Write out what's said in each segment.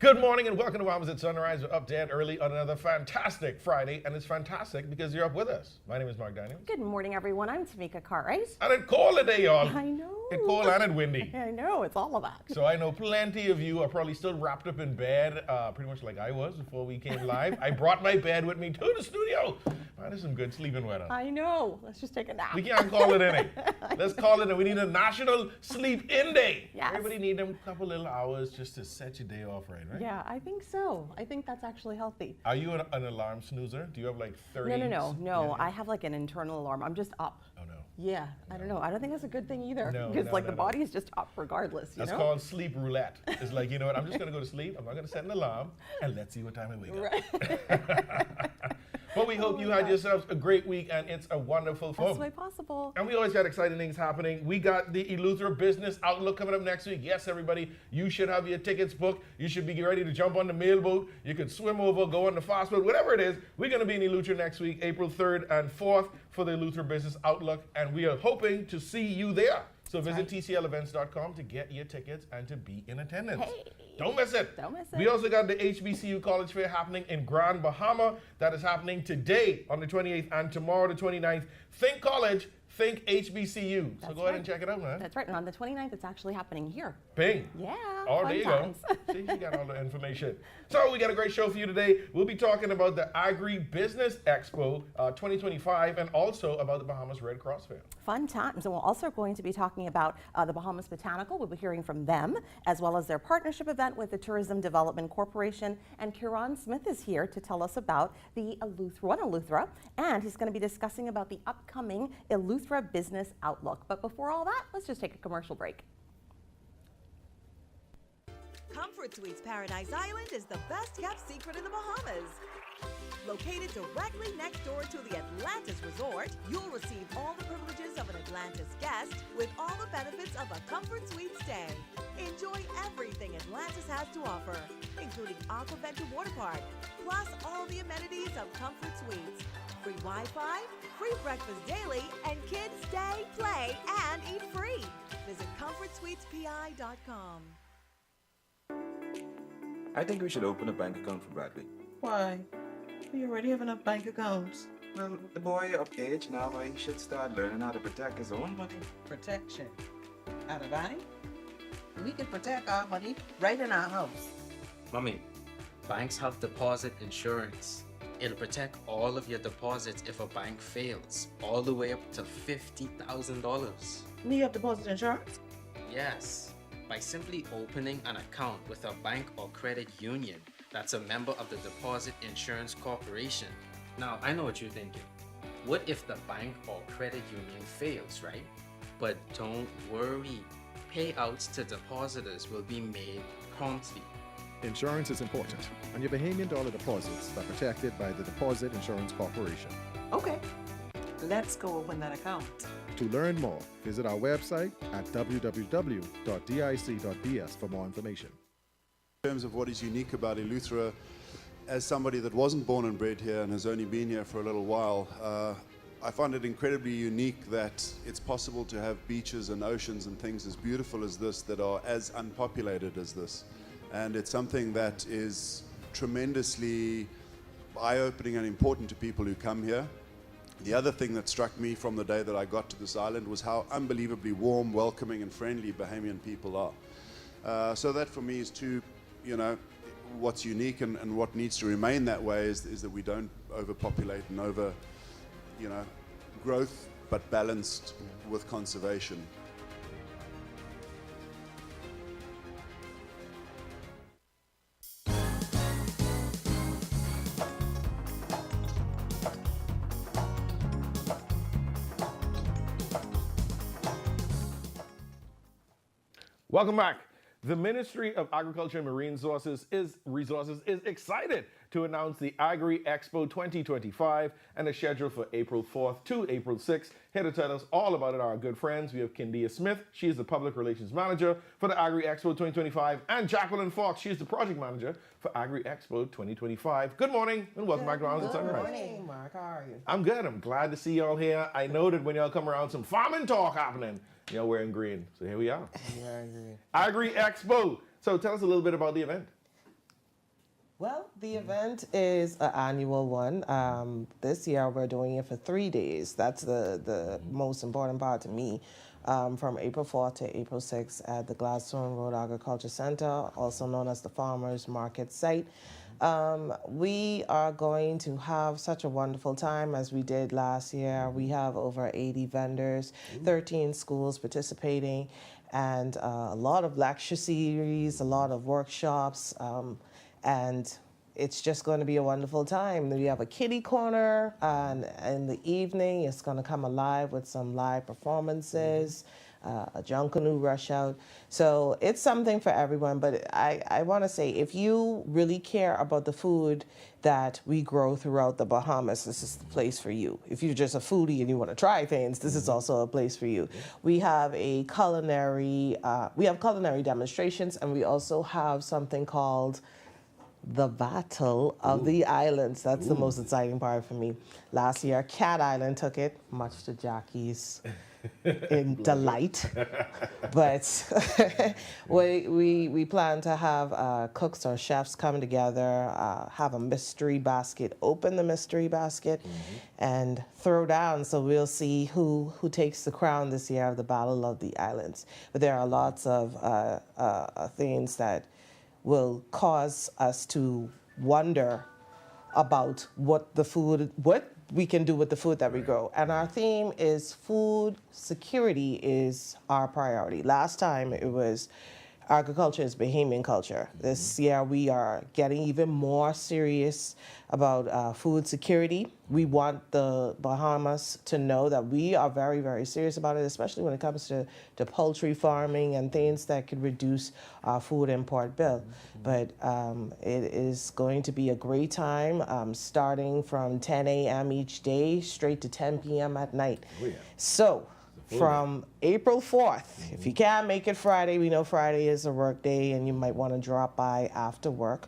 Good morning and welcome to Bahamas at Sunrise. We're up dead early on another fantastic Friday, and it's fantastic because you're up with us. My name is Mark Daniels. Good morning, everyone. I'm Tamika Cartwright. And it's cold today, y'all. I know. It's cold and it's windy. I know, it's all of that. So I know plenty of you are probably still wrapped up in bed, pretty much like I was before we came live. I brought my bed with me to the studio. Man, there's some good sleeping weather. I know. Let's just take a nap. We can't call it any. Let's call it we need a national sleep-in day. Yes. Everybody need them couple little hours just to set your day off right? Yeah, I think so. I think that's actually healthy. Are you an alarm snoozer? Do you have like 30? No. Yeah. I have like an internal alarm. I'm just up. Oh, no. Yeah, I don't know. I don't think that's a good thing either. No, because no, the no. body is just up regardless. That's called sleep roulette. It's like, you know what, I'm just going to go to sleep. I'm not going to set an alarm, and let's see what time I wake up. Right. But we hope you had yourselves a great week, and it's a wonderful That's fun. the way possible. And we always got exciting things happening. We got the Eleuthera Business Outlook coming up next week. Yes, everybody, you should have your tickets booked. You should be ready to jump on the mailboat. You could swim over, go on the fast boat, whatever it is. We're going to be in Eleuthera next week, April 3rd and 4th for the Eleuthera Business Outlook, and we are hoping to see you there. So visit tclevents.com to get your tickets and to be in attendance. Hey. Don't miss it. Don't miss it. We also got the HBCU College Fair happening in Grand Bahama. That is happening today on the 28th and tomorrow the 29th. Think college, think HBCU. So That's go ahead right. and check it out, man. That's right. And on the 29th, it's actually happening here. Bing. Yeah. Oh, fun there you times. go. See, you got all the information. So we got a great show for you today. We'll be talking about the Agri-Business Expo 2025 and also about the Bahamas Red Cross Fair. Fun times. And we're also going to be talking about the Bahamas Botanical. We'll be hearing from them, as well as their partnership event with the Tourism Development Corporation. And Kieran Smith is here to tell us about the Eleuthera, and he's going to be discussing about the upcoming Eleuthera Business Outlook. But before all that, let's just take a commercial break. Comfort Suites Paradise Island is the best kept secret in the Bahamas. Located directly next door to the Atlantis Resort, you'll receive all the privileges of an Atlantis guest with all the benefits of a Comfort Suite stay. Enjoy everything Atlantis has to offer, including Aquaventure Water Park, plus all the amenities of Comfort Suites. Free Wi-Fi, free breakfast daily, and kids stay, play, and eat free. Visit ComfortSuitesPI.com. I think we should open a bank account for Bradley. Why? We already have enough bank accounts. Well, the boy of age now, he should start learning how to protect his own money. Protection. At a bank? We can protect our money right in our house. Mommy, banks have deposit insurance. It'll protect all of your deposits if a bank fails, all the way up to $50,000. We have deposit insurance? Yes, by simply opening an account with a bank or credit union that's a member of the Deposit Insurance Corporation. Now, I know what you're thinking. What if the bank or credit union fails, right? But don't worry. Payouts to depositors will be made promptly. Insurance is important, and your Bahamian dollar deposits are protected by the Deposit Insurance Corporation. Okay. Let's go open that account. To learn more, visit our website at www.dic.bs for more information. In terms of what is unique about Eleuthera, as somebody that wasn't born and bred here and has only been here for a little while, I find it incredibly unique that it's possible to have beaches and oceans and things as beautiful as this that are as unpopulated as this. And it's something that is tremendously eye-opening and important to people who come here. The other thing that struck me from the day that I got to this island was how unbelievably warm, welcoming and friendly Bahamian people are. So that for me is what's unique and what needs to remain that way is that we don't overpopulate and growth, but balanced with conservation. Welcome back. The Ministry of Agriculture and Marine Resources is excited to announce the Agri Expo 2025 and is scheduled for April 4th to April 6th. Here to tell us all about it are our good friends. We have Kindia Smith. She is the Public Relations Manager for the Agri Expo 2025, and Jacqueline Fox. She is the Project Manager for Agri Expo 2025. Good morning and welcome back to Bahamas at Sunrise. Good morning, Mark. How are you? I'm good. I'm glad to see y'all here. I know that when y'all come around, some farming talk happening. Y'all wearing green. So here we are. Yeah, I agree. Agri Expo. So tell us a little bit about the event. Well, the event is an annual one. This year we're doing it for 3 days. That's the most important part to me. From April 4th to April 6th at the Gladstone Road Agriculture Center, also known as the Farmers Market Site. We are going to have such a wonderful time as we did last year. We have over 80 vendors, 13 schools participating, and a lot of lecture series, a lot of workshops, and it's just going to be a wonderful time. We have a kiddie corner, and in the evening, it's going to come alive with some live performances, a junk canoe rush out. So it's something for everyone. But I want to say, if you really care about the food that we grow throughout the Bahamas, this is the place for you. If you're just a foodie and you want to try things, this is also a place for you. We have a culinary demonstrations, and we also have something called the Battle of the Islands. That's the most exciting part for me. Last year, Cat Island took it, much to Jackie's delight. But we plan to have cooks or chefs come together, have a mystery basket, open the mystery basket, and throw down. So we'll see who takes the crown this year of the Battle of the Islands. But there are lots of things that will cause us to wonder about what we can do with the food that we grow. And our theme is food security is our priority. Last time it was agriculture is Bahamian culture. This year we are getting even more serious about food security. We want the Bahamas to know that we are very, very serious about it, especially when it comes to poultry farming and things that could reduce our food import bill. But it is going to be a great time, starting from 10 a.m. each day straight to 10 p.m. at night. Oh, yeah. So from April 4th, if you can't make it Friday, we know Friday is a work day and you might want to drop by after work.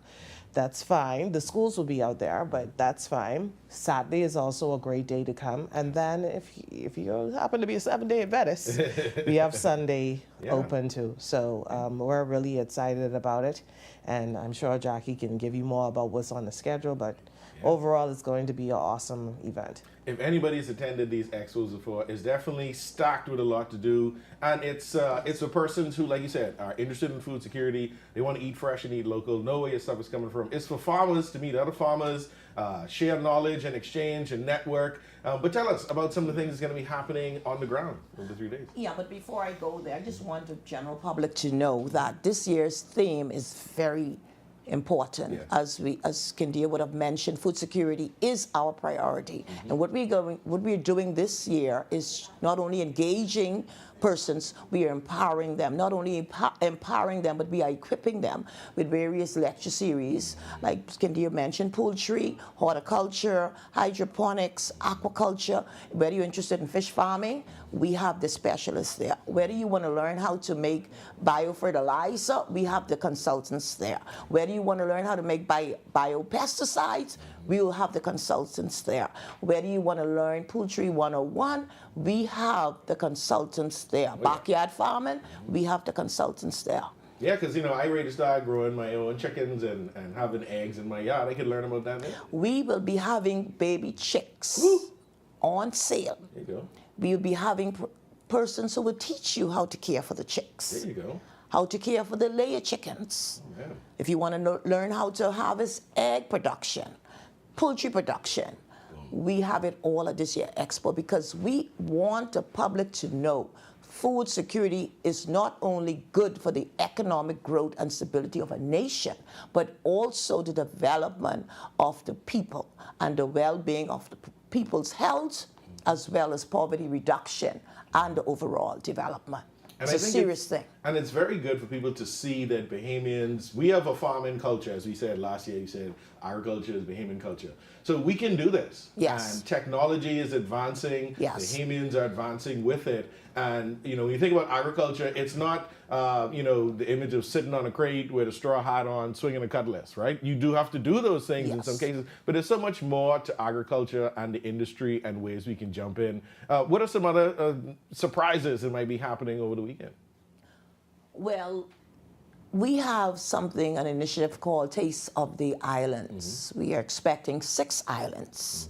That's fine. The schools will be out there, but that's fine. Saturday is also a great day to come. And then if you happen to be a 7-day Adventist, we have Sunday open too. So we're really excited about it. And I'm sure Jackie can give you more about what's on the schedule, but overall it's going to be an awesome event. If anybody's attended these expos before, it's definitely stacked with a lot to do, and it's for persons who, like you said, are interested in food security. They want to eat fresh and eat local, know where your stuff is coming from. It's for farmers to meet other farmers, share knowledge and exchange and network. But tell us about some of the things that's going to be happening on the ground over the 3 days. Yeah, but before I go there, I just want the general public to know that this year's theme is very important. Yeah. As Kindia would have mentioned, food security is our priority. And what we're doing this year is not only engaging persons, we are empowering them. Not only empowering them, but we are equipping them with various lecture series, like Kindia mentioned, poultry, horticulture, hydroponics, aquaculture. Whether you're interested in fish farming, we have the specialists there. Whether you want to learn how to make biofertilizer, we have the consultants there. Whether you want to learn how to make biopesticides, we will have the consultants there. Whether you want to learn Poultry 101, we have the consultants there. Backyard farming, we have the consultants there. Yeah, because, I ready to start growing my own chickens and having eggs in my yard. I could learn about that now. We will be having baby chicks on sale. There you go. We will be having persons who will teach you how to care for the chicks. There you go. How to care for the layer chickens. Oh, yeah. If you want to learn how to harvest egg production, poultry production, we have it all at this year expo because we want the public to know food security is not only good for the economic growth and stability of a nation, but also the development of the people and the well-being of the people's health, as well as poverty reduction and the overall development. And it's a serious thing. And it's very good for people to see that Bahamians, we have a farming culture, as we said last year, you said agriculture is Bahamian culture. So we can do this. Yes. And technology is advancing. Yes. Bahamians are advancing with it. And, when you think about agriculture, it's not, the image of sitting on a crate with a straw hat on, swinging a cutlass, right? You do have to do those things in some cases, but there's so much more to agriculture and the industry and ways we can jump in. What are some other surprises that might be happening over the weekend? Well, we have something, an initiative called Taste of the Islands. We are expecting 6 islands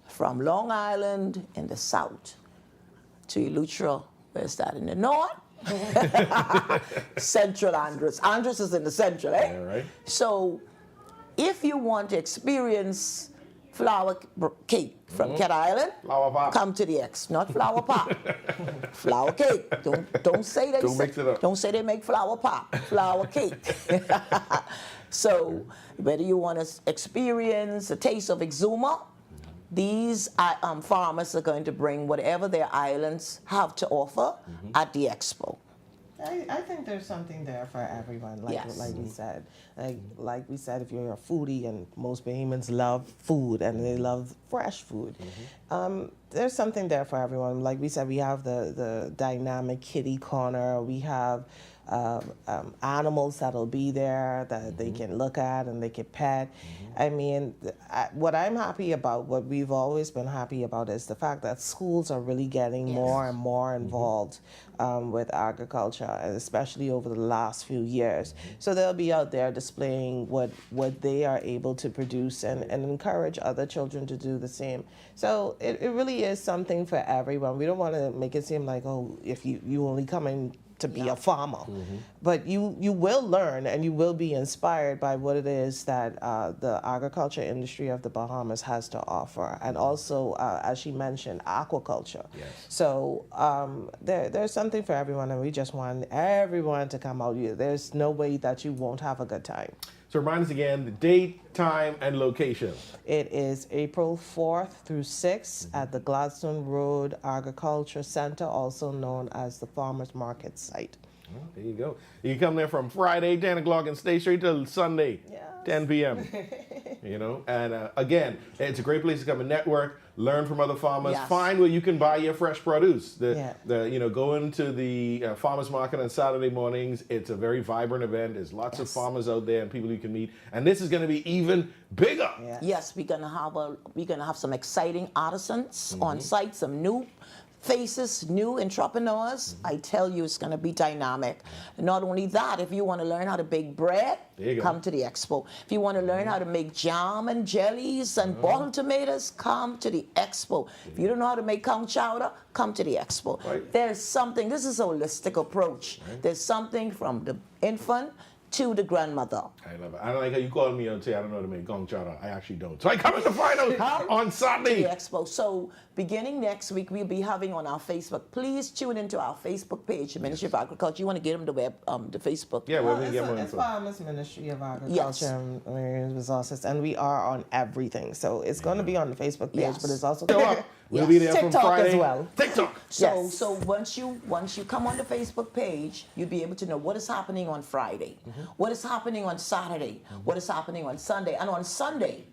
from Long Island in the south to Eleuthera, where's that, in the north? Central Andros. Andros is in the central, eh? Yeah, right. So if you want to experience flour cake from Cat Island, Flower pop. come to the X, not flower pop. Flour cake. Don't say they Don't mix it up. Don't say they make flour pop. Flour cake. So whether you want to experience a taste of Exuma, these farmers are going to bring whatever their islands have to offer at the expo. I think there's something there for everyone, like Yes. like we said. Like we said, if you're a foodie, and most Bahamians love food and they love fresh food, there's something there for everyone. Like we said, we have the dynamic kitty corner. We have animals that'll be there that they can look at and they can pet. I mean, what I'm happy about, what we've always been happy about, is the fact that schools are really getting more and more involved with agriculture, and especially over the last few years. So they'll be out there displaying what they are able to produce and encourage other children to do the same. So it really is something for everyone. We don't want to make it seem like, oh, if you only come in to be a farmer, but you will learn and you will be inspired by what it is that the agriculture industry of the Bahamas has to offer, and also, as she mentioned, aquaculture. Yes. So there's something for everyone, and we just want everyone to come out. There's no way that you won't have a good time. So remind us again the date, time, and location. It is April 4th through 6th at the Gladstone Road Agriculture Center, also known as the Farmers Market site. Well, there you go. You can come there from Friday, 10 o'clock, and stay straight till Sunday, 10 p.m. You know, and again, it's a great place to come and network, learn from other farmers, Yes. find where you can buy your fresh produce. Yeah. Go into the farmers market on Saturday mornings. It's a very vibrant event. There's lots of farmers out there and people you can meet, and this is going to be even bigger. Yeah. Yes, we're gonna have some exciting artisans on site, some new faces, new entrepreneurs. I tell you, it's gonna be dynamic. Not only that, if you want to learn how to bake bread, There you go. come to the expo. If you want to learn how to make jam and jellies and bottled tomatoes, come to the expo. If you don't know how to make conch chowder, come to the expo. Right. There's something. This is a holistic approach. There's something from the infant to the grandmother. I love it. I don't like how you called me and say I don't know how to make gong chowder. I actually don't. So I come in to find out on Sunday. The expo. So beginning next week, we'll be having on our Facebook. Please tune into our Facebook page, Ministry of Agriculture. You want to get them the Facebook. Yeah, where we It's get more it's info. Bahamas Ministry of Agriculture Yes. and Marine Resources, and we are on everything. So it's going to be on the Facebook page, Yes. but it's also Show up. We'll be there TikTok from Friday. as well. TikTok. So, Yes. so once you come on the Facebook page, you'll be able to know what is happening on Friday, what is happening on Saturday, what is happening on Sunday, and on Sunday,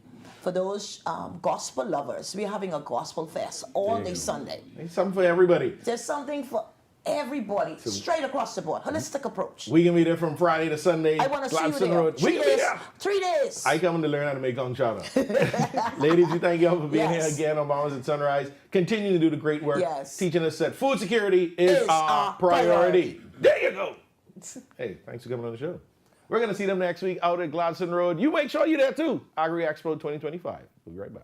for those gospel lovers, we're having a gospel fest all There you day go. Sunday. There's something for everybody. There's something for everybody, straight across the board, holistic approach. We can be there from Friday to Sunday. I want to see you Gladstone there. Road. We 3 can be days. there. 3 days. I come to learn how to make gong chowder. Ladies, we thank y'all for being Yes. here again on Bahamas at Sunrise. Continue to do the great work. Yes. Teaching us that food security is our priority. There you go. Hey, thanks for coming on the show. We're going to see them next week out at Gladstone Road. You make sure you're there too. Agri Expo 2025. We'll be right back.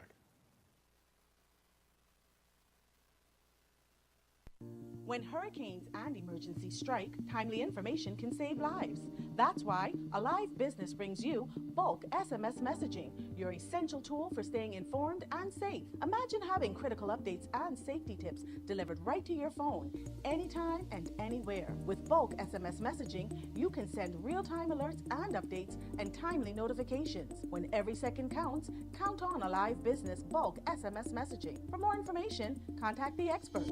When hurricanes and emergencies strike, timely information can save lives. That's why Alive Business brings you bulk SMS messaging, your essential tool for staying informed and safe. Imagine having critical updates and safety tips delivered right to your phone, anytime and anywhere. With bulk SMS messaging, you can send real-time alerts and updates and timely notifications. When every second counts, count on Alive Business bulk SMS messaging. For more information, contact the experts.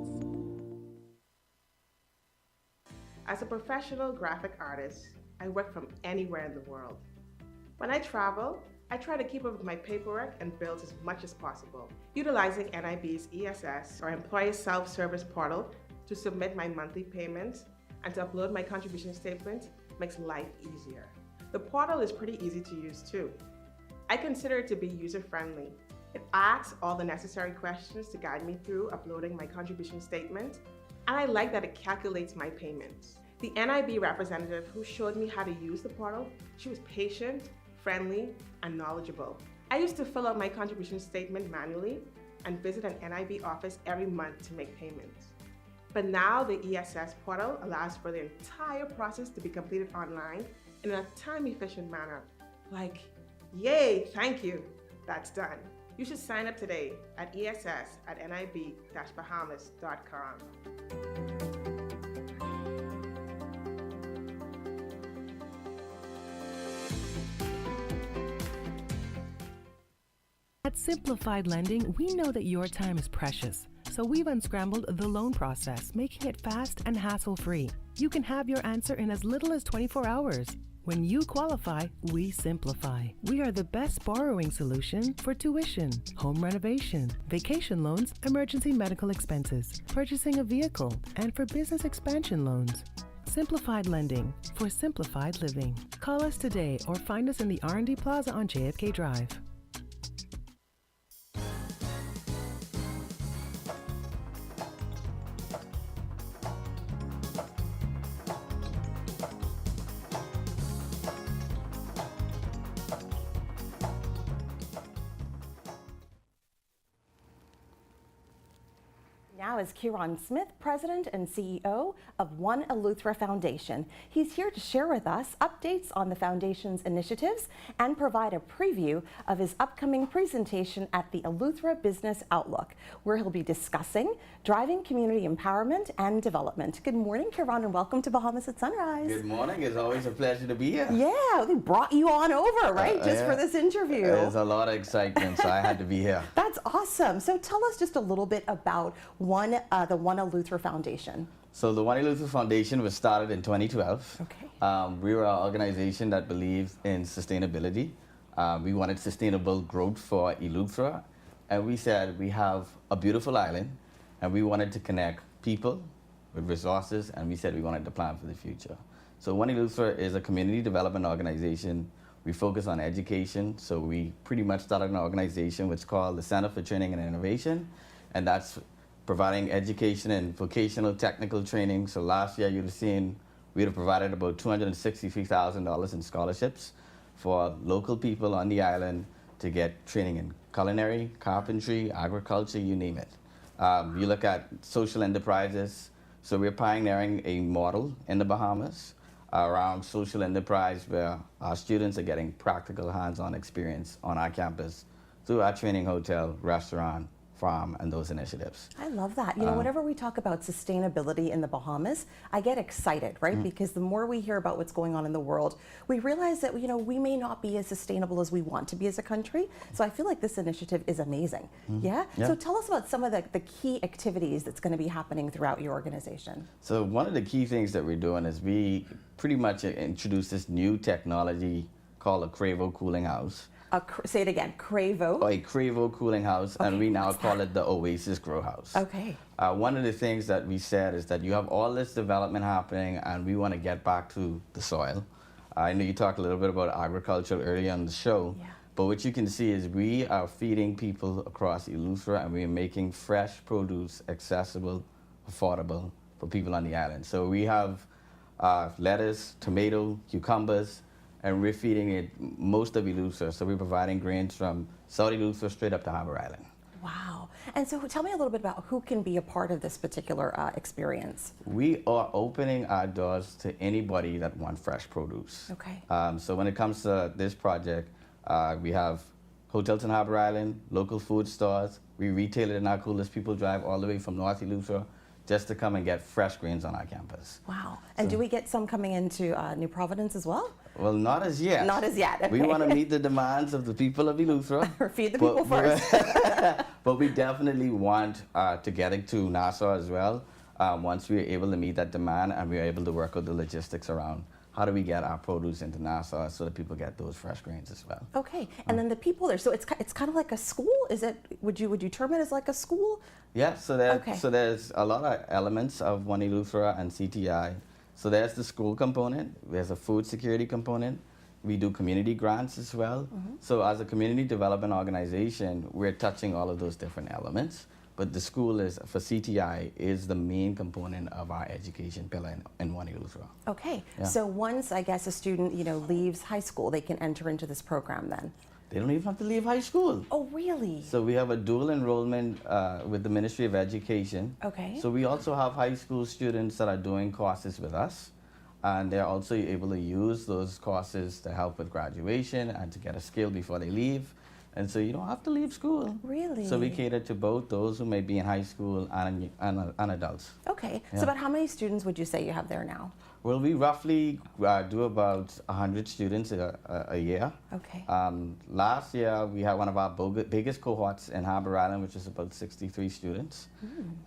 As a professional graphic artist, I work from anywhere in the world. When I travel, I try to keep up with my paperwork and bills as much as possible, utilizing NIB's ESS or Employee Self-Service Portal to submit my monthly payments and to upload my contribution statement makes life easier. The portal is pretty easy to use too. I consider it to be user-friendly. It asks all the necessary questions to guide me through uploading my contribution statement, and I like that it calculates my payments. The NIB representative who showed me how to use the portal, she was patient, friendly, and knowledgeable. I used to fill out my contribution statement manually and visit an NIB office every month to make payments. But now the ESS portal allows for the entire process to be completed online in a time-efficient manner. Like, yay, thank you, that's done. You should sign up today at ess@nib-bahamas.com. At Simplified Lending, we know that your time is precious. So we've unscrambled the loan process, making it fast and hassle-free. You can have your answer in as little as 24 hours. When you qualify, we simplify. We are the best borrowing solution for tuition, home renovation, vacation loans, emergency medical expenses, purchasing a vehicle, and for business expansion loans. Simplified Lending for simplified living. Call us today or find us in the R&D Plaza on JFK Drive. Now is Kieran Smith, President and CEO of One Eleuthera Foundation. He's here to share with us updates on the Foundation's initiatives and provide a preview of his upcoming presentation at the Eleuthera Business Outlook, where he'll be discussing driving community empowerment and development. Good morning, Kieran, and welcome to Bahamas at Sunrise. Good morning. It's always a pleasure to be here. Yeah, we brought you on over, right, just for this interview. There's a lot of excitement, so I had to be here. That's awesome. So tell us just a little bit about the One Eleuthera Foundation. So the One Eleuthera Foundation was started in 2012. Okay. We were an organization that believes in sustainability. We wanted sustainable growth for Eleuthera, and we said we have a beautiful island, and we wanted to connect people with resources, and we said we wanted to plan for the future. So One Eleuthera is a community development organization. We focus on education, so we pretty much started an organization which is called the Center for Training and Innovation, and that's providing education and vocational technical training. So last year you'd have seen we'd have provided about $263,000 in scholarships for local people on the island to get training in culinary, carpentry, agriculture, you name it. You look at social enterprises, so we're pioneering a model in the Bahamas around social enterprise where our students are getting practical hands-on experience on our campus through our training hotel, restaurant, farm, and those initiatives. I love that. You know, whenever we talk about sustainability in the Bahamas, I get excited, right? Because the more we hear about what's going on in the world, we realize that, you know, we may not be as sustainable as we want to be as a country. So I feel like this initiative is amazing. Yeah? So tell us about some of the key activities that's going to be happening throughout your organization. So one of the key things that we're doing is we pretty much introduced this new technology called a Cravo cooling house. Say it again, Cravo. A Cravo cooling house, and we now call it the Oasis Grow House. Okay. One of the things that we said is that you have all this development happening, and we want to get back to the soil. I know you talked a little bit about agriculture earlier on the show, but what you can see is we are feeding people across Eleuthera, and we are making fresh produce accessible, affordable for people on the island. So we have lettuce, tomato, cucumbers, and we're feeding it most of Eleuthera. So we're providing grains from South Eleuthera straight up to Harbour Island. Wow. And so tell me a little bit about who can be a part of this particular experience. We are opening our doors to anybody that wants fresh produce. Okay. So when it comes to this project, we have hotels in Harbour Island, local food stores. We retail it in our coolers. People drive all the way from North Eleuthera just to come and get fresh grains on our campus. Wow. And do we get some coming into New Providence as well? Well, not as yet. Not as yet. Okay. We want to meet the demands of the people of Eleuthera. Or feed the people first. But we definitely want to get it to Nassau as well once we're able to meet that demand and we're able to work out the logistics around how do we get our produce into Nassau so that people get those fresh grains as well. Okay. And then the people there, so it's kind of like a school? Is it, would you term it as like a school? Yeah, so there's a lot of elements of One Eleuthera and CTI. So there's the school component, there's a food security component, we do community grants as well. So as a community development organization, we're touching all of those different elements. but the school is, for CTI, is the main component of our education pillar in One Eleuthera. Okay, Yeah. so once I guess a student, leaves high school, they can enter into this program then? They don't even have to leave high school. Oh, really? So we have a dual enrollment with the Ministry of Education. Okay. So we also have high school students that are doing courses with us, and they're also able to use those courses to help with graduation and to get a skill before they leave. And so you don't have to leave school. Really? So we cater to both those who may be in high school and adults. Okay, Yeah. so about how many students would you say you have there now? Well, we roughly do about 100 students a year. Okay. Last year, we had one of our biggest cohorts in Harbor Island, which is about 63 students.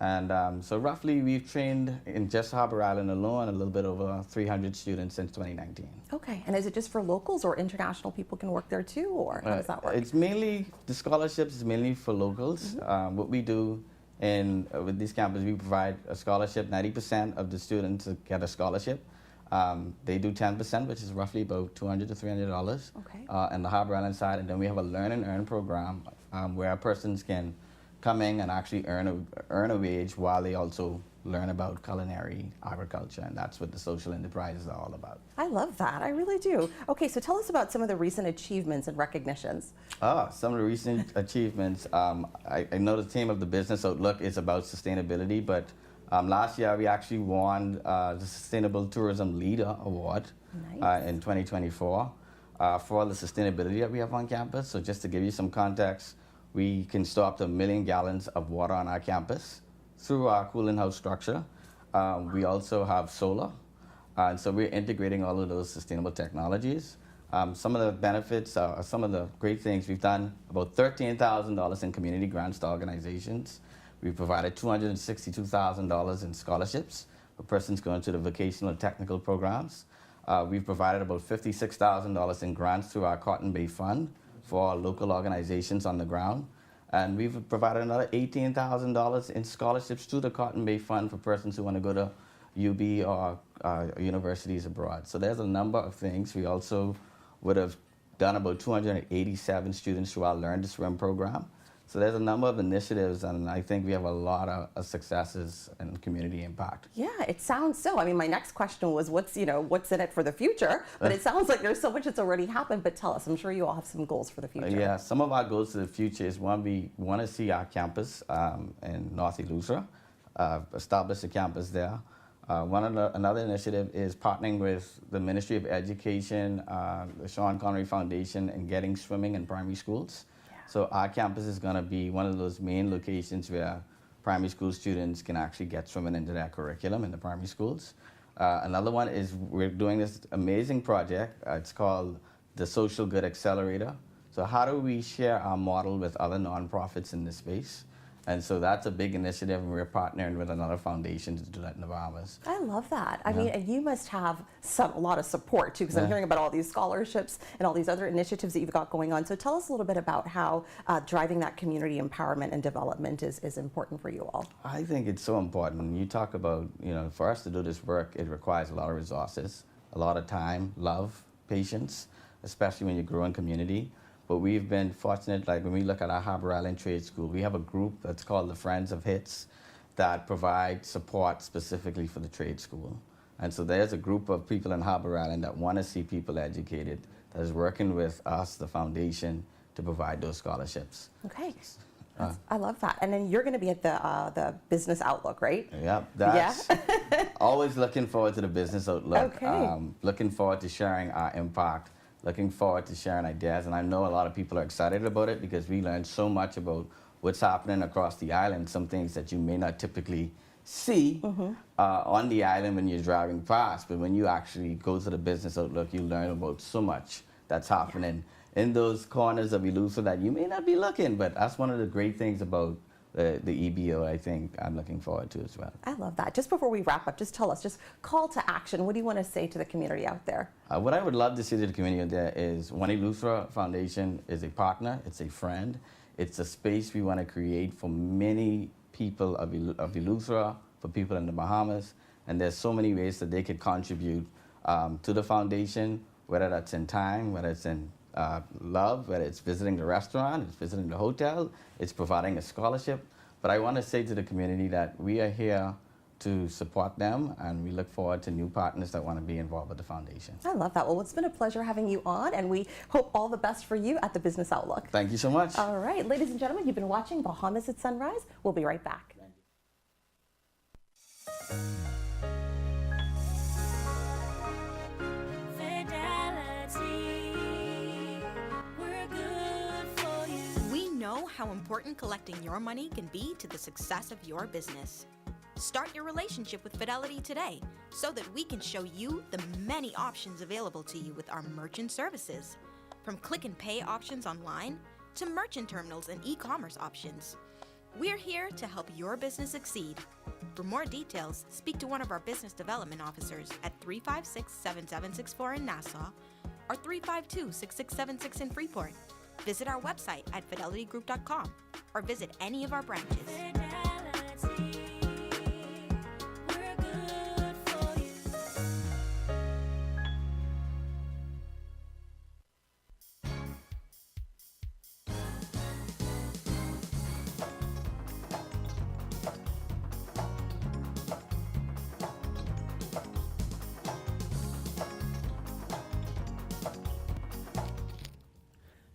And so roughly, we've trained in just Harbor Island alone a little bit over 300 students since 2019. Okay, and is it just for locals or international people can work there too, or how does that work? It's mainly, the scholarships is mainly for locals. What we do with these campuses, we provide a scholarship. 90% of the students get a scholarship. They do 10%, which is roughly about $200 to $300 in the Harbor Island side. And then we have a learn and earn program where persons can come in and actually earn a wage while they also learn about culinary agriculture, and that's what the social enterprises are all about. I love that, I really do. Okay, so tell us about some of the recent achievements and recognitions. Some of the recent achievements, I know the theme of the Business Outlook is about sustainability, but last year we actually won the Sustainable Tourism Leader Award in 2024 for the sustainability that we have on campus. So just to give you some context, we can store up to 1 million gallons of water on our campus through our cooling house structure. We also have solar, and so we're integrating all of those sustainable technologies. Some of the benefits, some of the great things we've done, about $13,000 in community grants to organizations. We've provided $262,000 in scholarships for persons going to the vocational and technical programs. We've provided about $56,000 in grants through our Cotton Bay Fund for local organizations on the ground. And we've provided another $18,000 in scholarships to the Cotton Bay Fund for persons who want to go to UB or universities abroad. So there's a number of things. We also would have done about 287 students through our Learn to Swim program. So there's a number of initiatives, and I think we have a lot of successes and community impact. Yeah, it sounds so. I mean, my next question was what's in it for the future? But it sounds like there's so much that's already happened. But tell us, I'm sure you all have some goals for the future. Yeah, some of our goals for the future is, one, we want to see our campus in North Eleuthera, establish a campus there. Another initiative is partnering with the Ministry of Education, the Sean Connery Foundation, and getting swimming in primary schools. So our campus is going to be one of those main locations where primary school students can actually get swimming into their curriculum in the primary schools. Another one is we're doing this amazing project. It's called the Social Good Accelerator. So how do we share our model with other nonprofits in this space? And so that's a big initiative, and we're partnering with another foundation to do that in the Bahamas. I love that. I mean, and you must have a lot of support too, because I'm hearing about all these scholarships and all these other initiatives that you've got going on. So tell us a little bit about how driving that community empowerment and development is important for you all. I think it's so important. When you talk about, for us to do this work, it requires a lot of resources, a lot of time, love, patience, especially when you grow in community. But we've been fortunate, like when we look at our Harbor Island Trade School, we have a group that's called the Friends of HITS that provide support specifically for the trade school. And so there's a group of people in Harbor Island that want to see people educated, that is working with us, the foundation, to provide those scholarships. Okay. I love that. And then you're going to be at the Business Outlook, right? Yep, that's always looking forward to the Business Outlook. Okay. Looking forward to sharing our impact. Looking forward to sharing ideas, and I know a lot of people are excited about it because we learned so much about what's happening across the island, some things that you may not typically see on the island when you're driving past, but when you actually go to the Business Outlook, you learn about so much that's happening in those corners of Eleuthera that you may not be looking, but that's one of the great things about the EBO, I think I'm looking forward to as well. I love that. Just before we wrap up, just tell us, just call to action. What do you want to say to the community out there? What I would love to say to the community out there is One Eleuthera Foundation is a partner, it's a friend, it's a space we want to create for many people of Eleuthera, for people in the Bahamas, and there's so many ways that they could contribute to the foundation, whether that's in time, whether it's in love, whether it's visiting the restaurant, it's visiting the hotel, it's providing a scholarship. But I want to say to the community that we are here to support them, and we look forward to new partners that want to be involved with the foundation. I love that. Well, it's been a pleasure having you on, and we hope all the best for you at the Business Outlook. Thank you so much. All right, ladies and gentlemen, you've been watching Bahamas at Sunrise. We'll be right back. We know how important collecting your money can be to the success of your business. Start your relationship with Fidelity today so that we can show you the many options available to you with our merchant services. From click and pay options online to merchant terminals and e-commerce options. We're here to help your business succeed. For more details, speak to one of our business development officers at 356-7764 in Nassau or 352-6676 in Freeport. Visit our website at fidelitygroup.com or visit any of our branches.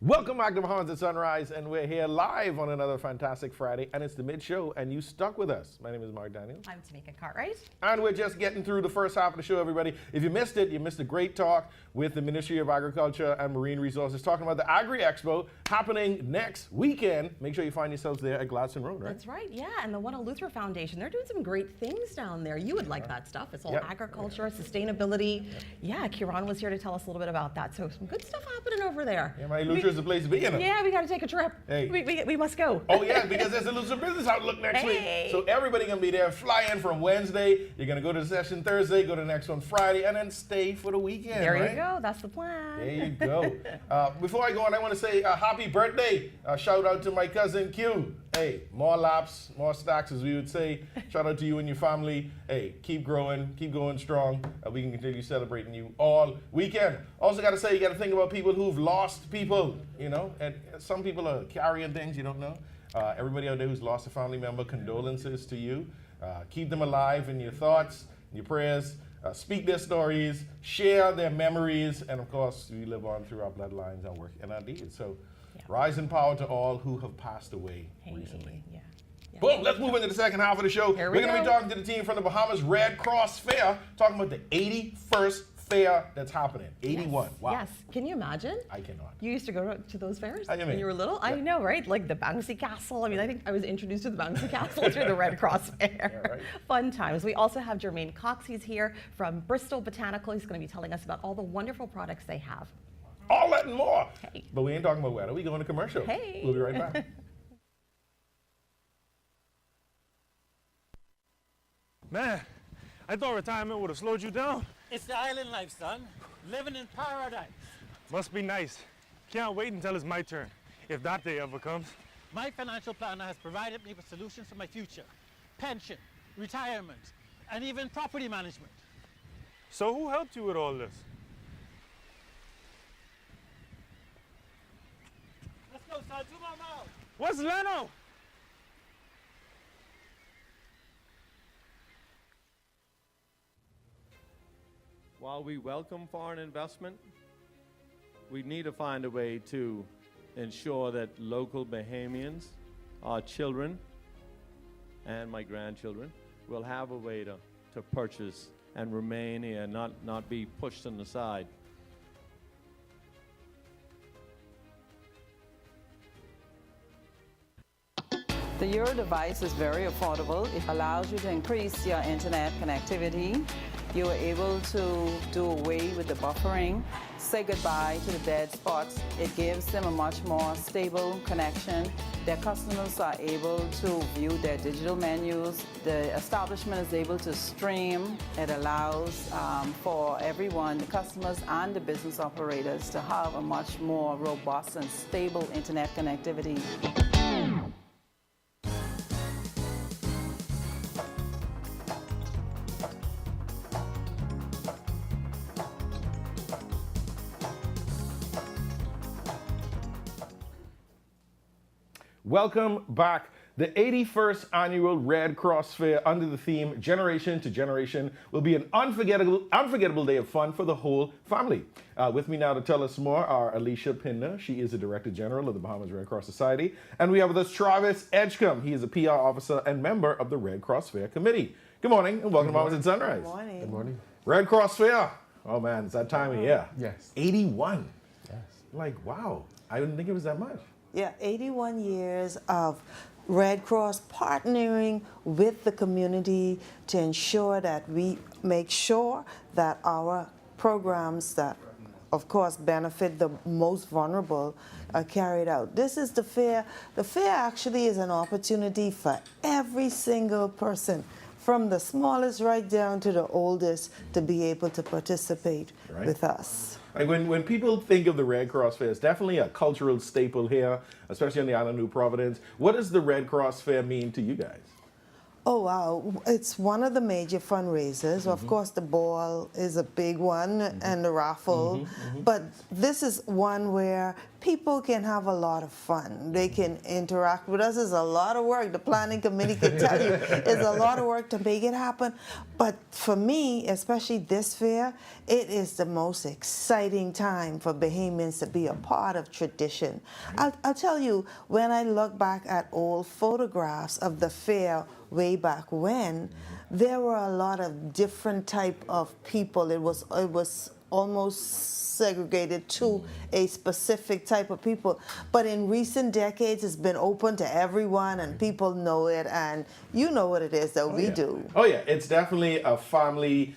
Welcome back to Bahamas at Sunrise, and we're here live on another fantastic Friday, and it's the mid-show, and you stuck with us. My name is Mark Daniels. I'm Tamika Cartwright. And we're just getting through the first half of the show, everybody. If you missed it, you missed a great talk with the Ministry of Agriculture and Marine Resources talking about the Agri Expo happening next weekend. Make sure you find yourselves there at Gladstone Road, right? That's right, yeah, and the One Eleuthera Foundation, they're doing some great things down there. You would like that stuff. It's all agriculture, sustainability. Yeah, Kieran was here to tell us a little bit about that, so some good stuff happening over there. Yeah, my Eleuthera is the place to be in it. Yeah, we got to take a trip. Hey. We must go. Oh, yeah, because there's a Eleuthera Business Outlook next week. So everybody going to be there. Fly in from Wednesday. You're going to go to the session Thursday, go to the next one Friday, and then stay for the weekend. There you go. That's the plan. There you go. Before I go on, I want to say happy birthday. Shout out to my cousin Q. Hey, more laps, more stacks, as we would say. Shout out to you and your family. Hey, keep growing, keep going strong. We can continue celebrating you all weekend. Also got to say, you got to think about people who've lost people, you know, and some people are carrying things you don't know. Everybody out there who's lost a family member, condolences to you. Keep them alive in your thoughts, in your prayers. Speak their stories, share their memories, and of course, we live on through our bloodlines and work in our deeds. So, rise in power to all who have passed away recently. Boom, let's move into the second half of the show. We're going to be talking to the team from the Bahamas Red Cross Fair, talking about the 81st fair that's happening. 81. Yes. Wow. Yes. Can you imagine? I cannot. You used to go to those fairs How do you when mean? you were little? Yeah. I know, right? Like the bouncy castle. I mean, I think I was introduced to the bouncy castle through the Red Cross Fair. Yeah, right. Fun times. We also have Jermaine Cox. He's here from Bristol Botanical. He's going to be telling us about all the wonderful products they have. All that and more. Hey. But we ain't talking about weather. We going to commercial. Hey. We'll be right back. Man, I thought retirement would have slowed you down. It's the island life, son. Living in paradise. Must be nice. Can't wait until it's my turn, if that day ever comes. My financial planner has provided me with solutions for my future. Pension, retirement, and even property management. So who helped you with all this? Let's go, son. 2 more miles. What's Leno? While we welcome foreign investment, we need to find a way to ensure that local Bahamians, our children, and my grandchildren will have a way to purchase and remain here and not be pushed on the side. The Euro device is very affordable. It allows you to increase your internet connectivity. You are able to do away with the buffering, say goodbye to the dead spots. It gives them a much more stable connection. Their customers are able to view their digital menus. The establishment is able to stream. It allows for everyone, the customers and the business operators, to have a much more robust and stable internet connectivity. Welcome back. The 81st annual Red Cross Fair under the theme Generation to Generation will be an unforgettable day of fun for the whole family. With me now to tell us more are Alicia Pinner. She is the Director General of the Bahamas Red Cross Society. And we have with us Travis Edgecombe. He is a PR officer and member of the Red Cross Fair Committee. Good morning and welcome to Bahamas at Sunrise. Good morning. Good morning. Red Cross Fair. Oh man, it's that time of year. Yes. 81. Yes. Like, wow. I didn't think it was that much. Yeah, 81 years of Red Cross partnering with the community to ensure that we make sure that our programs that, of course, benefit the most vulnerable are carried out. This is the fair. The fair actually is an opportunity for every single person, from the smallest right down to the oldest, to be able to participate with us. Like when people think of the Red Cross Fair, it's definitely a cultural staple here, especially on the island of New Providence. What does the Red Cross Fair mean to you guys? Oh, wow. It's one of the major fundraisers. Of course, the ball is a big one and the raffle. But this is one where people can have a lot of fun. They can interact with us. It's a lot of work. The planning committee can tell you it's a lot of work to make it happen. But for me, especially this fair, it is the most exciting time for Bahamians to be a part of tradition. I'll tell you, when I look back at old photographs of the fair way back when, there were a lot of different type of people. It was almost segregated to a specific type of people. But in recent decades, it's been open to everyone, and people know it, and you know what it is that we do. Oh yeah, it's definitely a family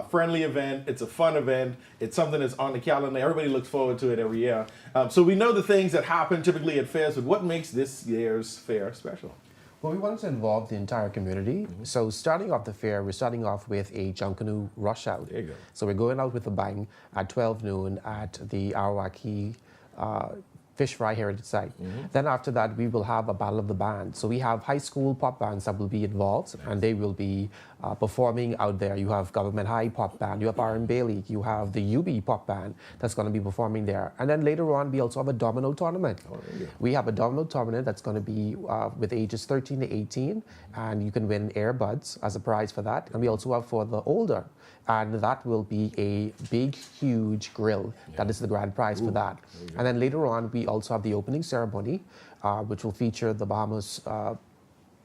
friendly event. It's a fun event. It's something that's on the calendar. Everybody looks forward to it every year. So we know the things that happen typically at fairs, but what makes this year's fair special? Well, we wanted to involve the entire community. So starting off the fair, we're starting off with a Junkanoo rush out. There you go. So we're going out with a bang at 12 noon at the Arawaki Fish Fry Heritage Site. Then after that, we will have a Battle of the Bands. So we have high school pop bands that will be involved, and they will be performing out there. You have Government High Pop Band, you have R.M. Bailey, you have the UB Pop Band that's going to be performing there. And then later on, we also have a domino tournament. We have a domino tournament that's going to be with ages 13 to 18, and you can win earbuds as a prize for that. And we also have for the older, and that will be a big, huge grill. That is the grand prize for that. And then later on, we also have the opening ceremony, which will feature the Bahamas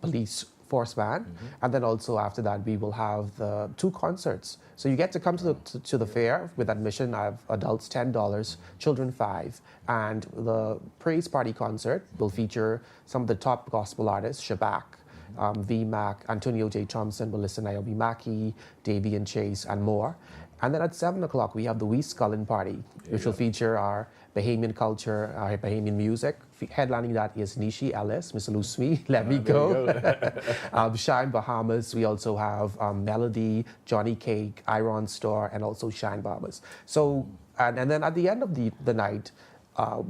Police Force Band. And then also after that, we will have the 2 concerts. So you get to come to the fair with admission of adults $10, children $5. And the Praise Party concert will feature some of the top gospel artists, Shabak, VMAC, Antonio J. Thompson, Melissa Naomi Mackey, Davy and Chase, and more. And then at 7 o'clock, we have the We Scullin' Party, which will feature our Bahamian culture, our Bahamian music. Headlining that is Nishi Ellis, Miss Lusmi, Let Me Go. Shine Bahamas. We also have Melody, Johnny Cake, Iron Store, and also Shine Bahamas. So, and then at the end of the night,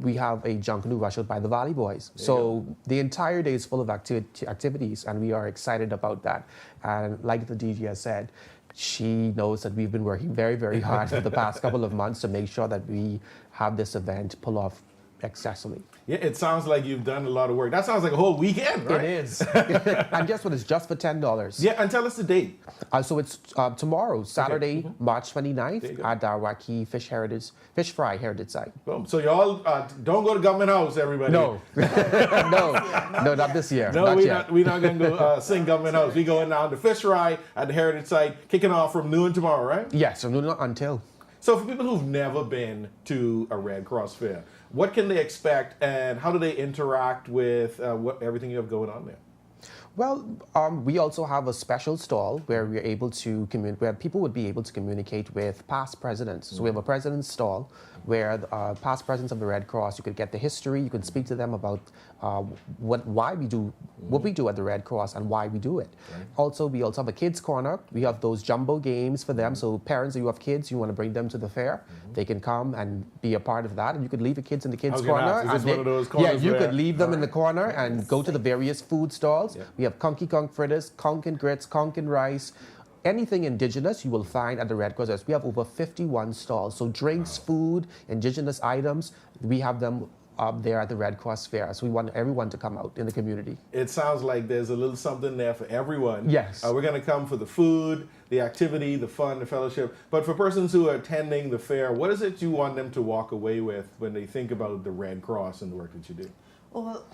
we have a Junkanoo rush out by the Valley Boys. So the entire day is full of activities, and we are excited about that. And like the DJ has said, she knows that we've been working very, very hard for the past couple of months to make sure that we have this event pull off successfully. Yeah, it sounds like you've done a lot of work. That sounds like a whole weekend, right? It is. And guess what? It's just for $10. Yeah, and tell us the date. So it's tomorrow, Saturday, March 29th, at our Waikiki Fish Fry Heritage Site. Boom. So y'all don't go to Government House, everybody. No. no, not this year. No, we're not going to go sing Government House. We going down to Fish Fry at the Heritage Site, kicking off from noon tomorrow, right? Yes, from noon until. So for people who've never been to a Red Cross Fair, what can they expect, and how do they interact with everything you have going on there? Well, we also have a special stall where we're able to where people would be able to communicate with past presidents. So we have a president's stall where past presidents of the Red Cross, you could get the history, you can speak to them about why we do what we do at the Red Cross and why we do it. Right. Also, we also have a kids corner. We have those jumbo games for them. So parents, you have kids, you want to bring them to the fair, they can come and be a part of that. And you could leave the kids in the kids corner. Is this one of those corners you could leave them in the corner and go to the various food stalls. Yeah. We have conky conk fritters, conk and grits, conk and rice. Anything indigenous you will find at the Red Cross. We have over 51 stalls. So drinks, food, indigenous items, we have them there at the Red Cross Fair. So we want everyone to come out in the community. It sounds like there's a little something there for everyone. Yes. We're going to come for the food, the activity, the fun, the fellowship. But for persons who are attending the fair, what is it you want them to walk away with when they think about the Red Cross and the work that you do? Well,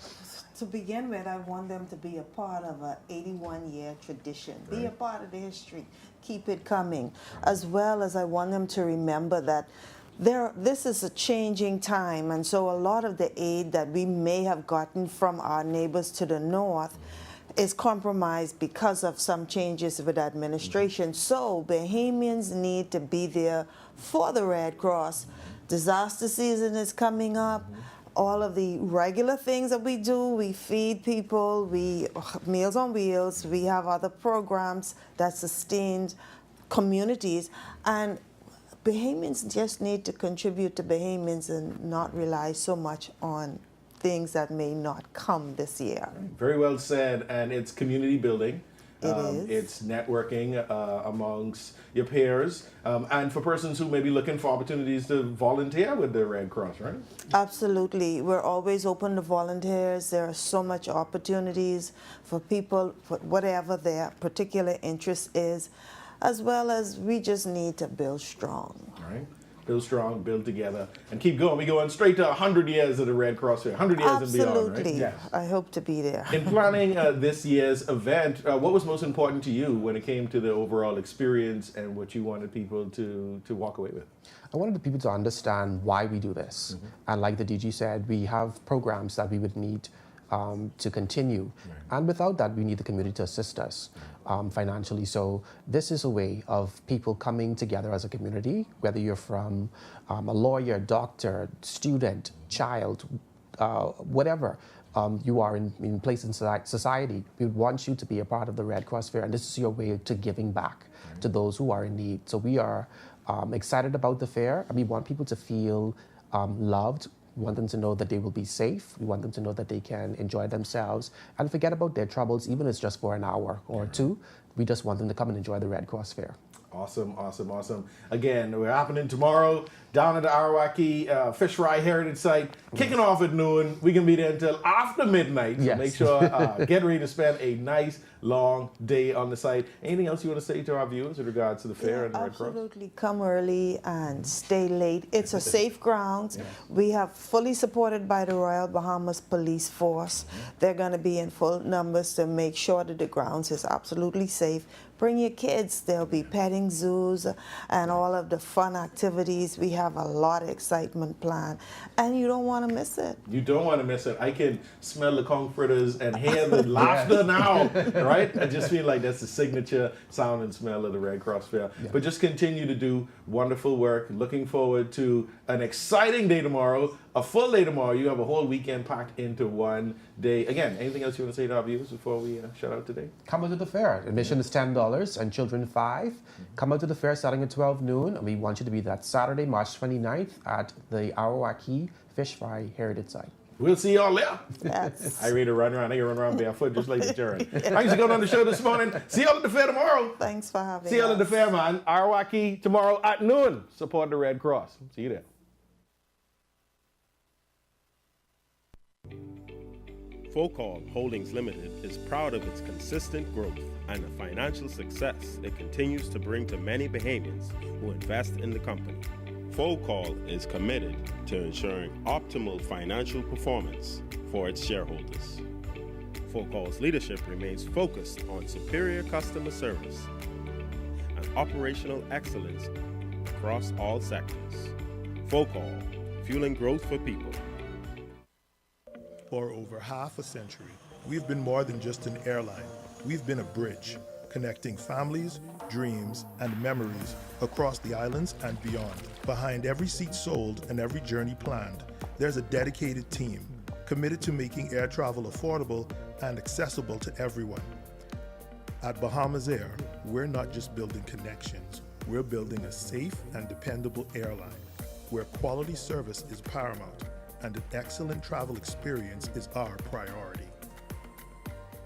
to begin with, I want them to be a part of an 81-year tradition. Be a part of the history. Keep it coming. As well as I want them to remember that this is a changing time, and so a lot of the aid that we may have gotten from our neighbors to the north is compromised because of some changes with administration. So Bahamians need to be there for the Red Cross. Disaster season is coming up. All of the regular things that we do, we feed people, Meals on Wheels, we have other programs that sustain communities, and Bahamians just need to contribute to Bahamians and not rely so much on things that may not come this year. Very well said, and it's community building. It is. It's networking amongst your peers, and for persons who may be looking for opportunities to volunteer with the Red Cross, right? Absolutely. We're always open to volunteers. There are so much opportunities for people, for whatever their particular interest is, as well as we just need to build strong. All right. Build strong, build together, and keep going. We're going straight to 100 years of the Red Cross Fair, 100 years and beyond, right? Absolutely. Yes. I hope to be there. In planning this year's event, what was most important to you when it came to the overall experience and what you wanted people to walk away with? I wanted the people to understand why we do this. And like the DG said, we have programs that we would need to continue. And without that, we need the community to assist us financially. So this is a way of people coming together as a community, whether you're from a lawyer, doctor, student, child, whatever you are in place in society. We want you to be a part of the Red Cross Fair, and this is your way to giving back to those who are in need. So we are excited about the fair, and we want people to feel loved. We want them to know that they will be safe. We want them to know that they can enjoy themselves and forget about their troubles, even if it's just for an hour or two. We just want them to come and enjoy the Red Cross Fair. Awesome, awesome, awesome. Again, we're happening tomorrow down at the Arawaki Fish Fry Heritage Site, kicking off at noon. We can be there until after midnight. So make sure, get ready to spend a nice, long day on the site. Anything else you want to say to our viewers in regards to the fair and the Red Cross? Absolutely. Come early and stay late. It's a safe grounds. We have fully supported by the Royal Bahamas Police Force. They're going to be in full numbers to make sure that the grounds is absolutely safe. Bring your kids. There'll be petting zoos and all of the fun activities. We have a lot of excitement planned, and you don't want to miss it. You don't want to miss it. I can smell the conch fritters and hear the laughter now, right? I just feel like that's the signature sound and smell of the Red Cross Fair. But just continue to do wonderful work. Looking forward to an exciting day tomorrow, a full day tomorrow. You have a whole weekend packed into one day. Again, anything else you want to say to our viewers before we shout out today? Come out to the fair. Admission is $10 and children $5. Come out to the fair starting at 12 noon. And we want you to be that Saturday, March 29th at the Arawaki Fish Fry Heritage Site. We'll see y'all there. Yes. I ready to run around. I can run around barefoot just like the Jared. Thanks for going on the show this morning. See y'all at the fair tomorrow. Thanks for having us. See y'all at the fair, man. Arawaki tomorrow at noon. Support the Red Cross. See you there. Focall Holdings Limited is proud of its consistent growth and the financial success it continues to bring to many Bahamians who invest in the company. Focall is committed to ensuring optimal financial performance for its shareholders. Focall's leadership remains focused on superior customer service and operational excellence across all sectors. Focall, fueling growth for people. For over half a century, we've been more than just an airline. We've been a bridge, connecting families, dreams, and memories across the islands and beyond. Behind every seat sold and every journey planned, there's a dedicated team committed to making air travel affordable and accessible to everyone. At Bahamas Air, we're not just building connections, we're building a safe and dependable airline where quality service is paramount and an excellent travel experience is our priority.